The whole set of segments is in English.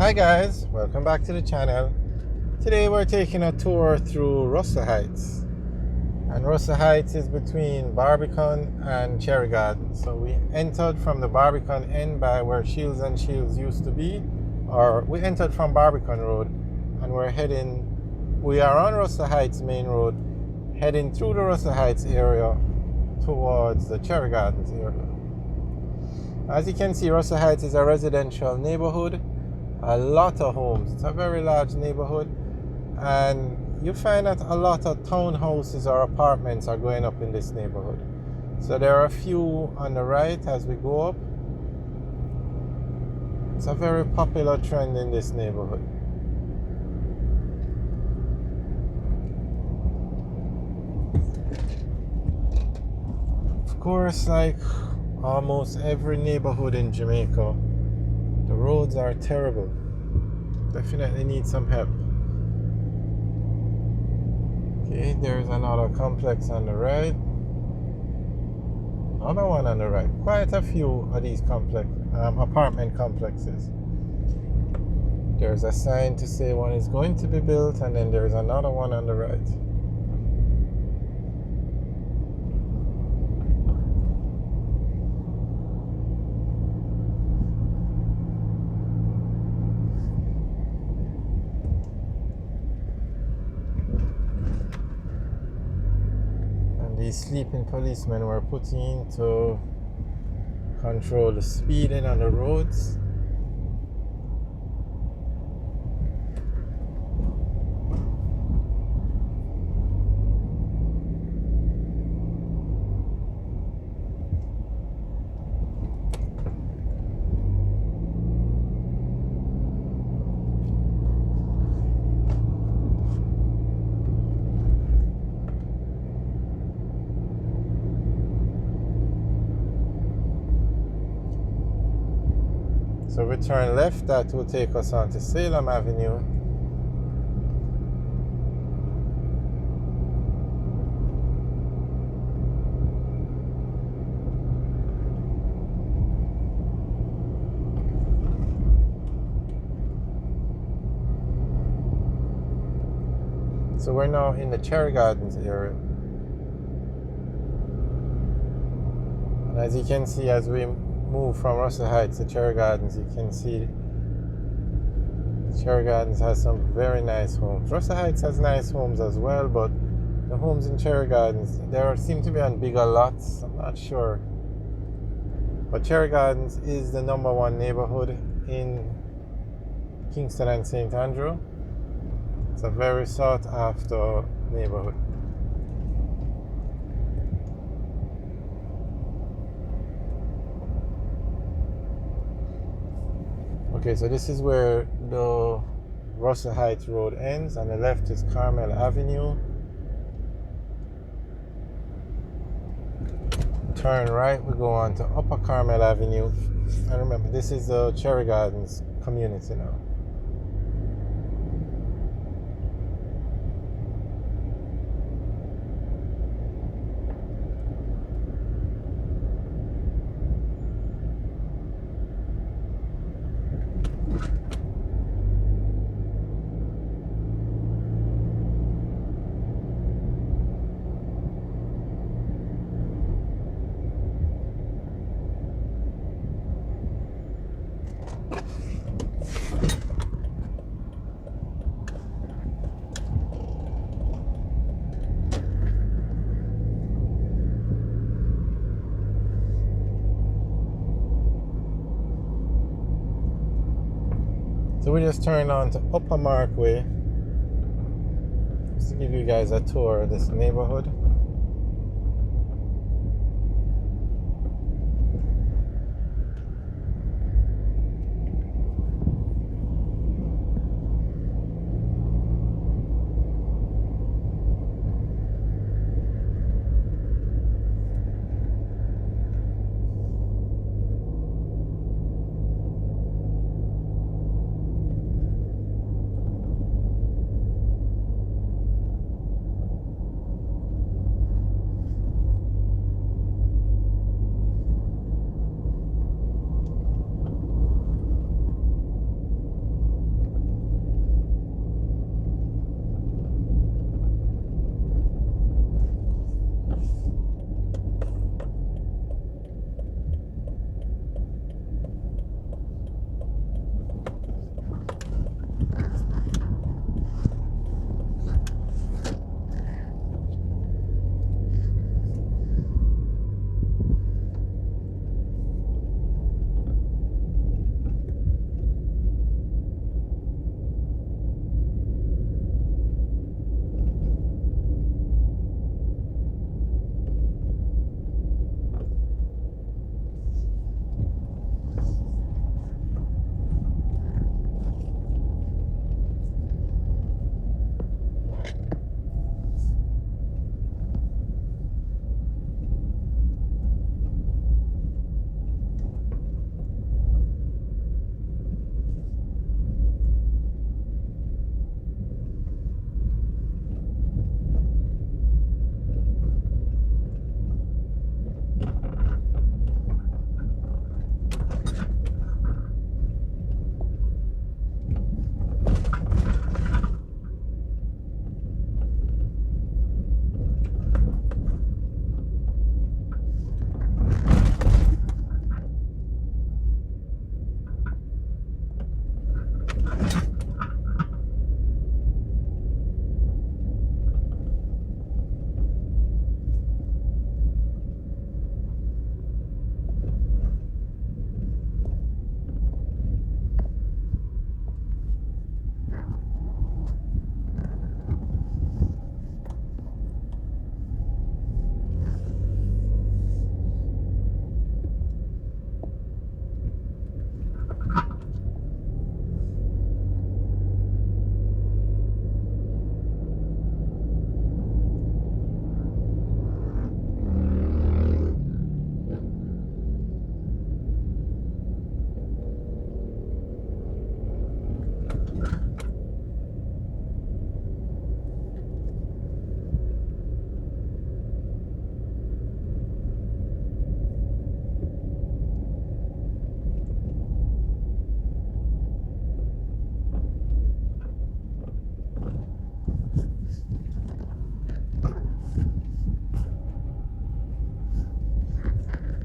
Hi guys, welcome back to the channel. Today we're taking a tour through Russell Heights. And Russell Heights is between Barbican and Cherry Garden. So we entered from the Barbican end by where Shields and Shields used to be. Or we entered from Barbican Road and we are on Russell Heights main road, heading through the Russell Heights area towards the Cherry Gardens area. As you can see, Russell Heights is a residential neighborhood. A lot of homes. It's a very large neighborhood, and you find that a lot of townhouses or apartments are going up in this neighborhood. So there are a few on the right as we go up. It's a very popular trend in this neighborhood. Of course, like almost every neighborhood in Jamaica, the roads are terrible. Definitely need some help. Okay, there's another complex on the right. Another one on the right. Quite a few of these apartment complexes. There's a sign to say one is going to be built, and then there's another one on the right. These sleeping policemen were put in to control the speeding on the roads. So we turn left, that will take us on to Salem Avenue. So we're now in the Cherry Gardens area. And as you can see, as we move from Russell Heights to Cherry Gardens, you can see Cherry Gardens has some very nice homes. Russell Heights has nice homes as well, but the homes in Cherry Gardens, there seem to be on bigger lots. I'm not sure. But Cherry Gardens is the number one neighborhood in Kingston and St. Andrew. It's a very sought after neighborhood. Okay, so this is where the Russell Heights Road ends. On the left is Carmel Avenue. Turn right, we go on to Upper Carmel Avenue. And remember, this is the Cherry Gardens community now. So we just turned on to Upper Markway, just to give you guys a tour of this neighborhood.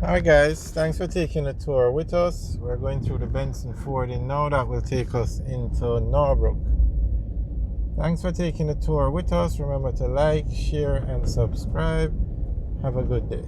Alright guys, thanks for taking the tour with us. We're going through the Benson Fording now. That will take us into Norbrook. Thanks for taking the tour with us. Remember to like, share and subscribe. Have a good day.